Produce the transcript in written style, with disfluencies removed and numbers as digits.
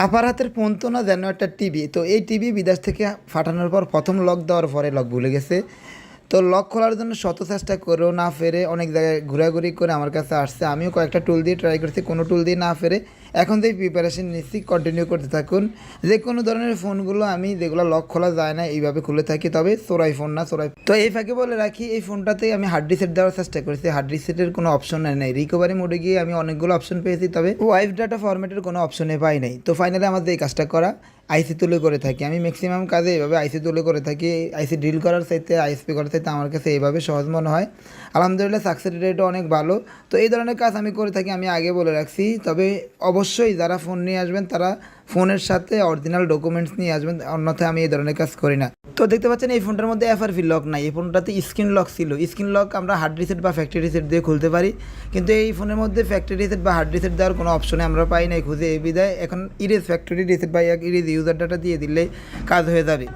আপার হাতের ফোন তো না যেন একটা টিভি, তো এই টিভি বিদেশ থেকে পাঠানোর পর প্রথম লক দেওয়ার পরে লক ভুলে গেছে। তো লক খোলার জন্য শত চেষ্টা করেও না ফেরে অনেক জায়গায় ঘোরাঘুরি করে আমার কাছে আসছে। আমিও কয়েকটা টুল দিয়ে ট্রাই করছি, কোনো টুল দিয়ে না ফেরে এখন থেকে প্রিপারেশন নিচ্ছি। কন্টিনিউ করতে থাকুন। যে কোনো ধরনের ফোনগুলো আমি যেগুলো লক খোলা যায় না এইভাবে খুলে থাকি, তবে চোরাই ফোন না, চোরাই। তো এই ফাঁকে বলে রাখি, এই ফোনটাতে আমি হার্ড রিসেট দেওয়ার চেষ্টা করেছি, হার্ড রিসেটের কোনো অপশন নেই। রিকভারি মোডে গিয়ে আমি অনেকগুলো অপশন পেয়েছি, তবে ওয়াইফ ডাটা ফরম্যাটের কোনো অপশনে পাই নাই। তো ফাইনালি আমাদের এই কাজটা করা, আইসি তুলে করে থাকি। আমি ম্যাক্সিমাম কাজে এইভাবে আইসি তুলে করে থাকি। আইসি ড্রিল করার চাইতে আইএসপি করার চাইতে আমার কাছে এইভাবে সহজ মনে হয়। আলহামদুলিল্লাহ সাকসেস রেটও অনেক ভালো। তো এই ধরনের কাজ আমি করে থাকি, আমি আগে বলে রাখছি। তবে অবশ্যই যারা ফোন নিয়ে আসবেন তারা ফোনের সাথে অরিজিনাল ডকুমেন্টস নিয়ে আসবেন, অন্যথায় আমি এই ধরনের কাজ করি না। তো দেখতে পাচ্ছেন এই ফোনটার মধ্যে এফআরভি লক নাই, এই ফোনটাতে স্ক্রিন লক ছিল। স্ক্রিন লক আমরা হার্ড রিসেট বা ফ্যাক্টরি রিসেট দিয়ে খুলতে পারি, কিন্তু এই ফোনের মধ্যে ফ্যাক্টরি রিসেট বা হার্ড রিসেট দেওয়ার কোনো অপশনে আমরা পাই নাই খুঁজে। এই বিদায় এখন ইরেজ ফ্যাক্টরি রিসেট বা ইরেজ ইউজার ডাটা দিয়ে দিলেই কাজ হয়ে যাবে।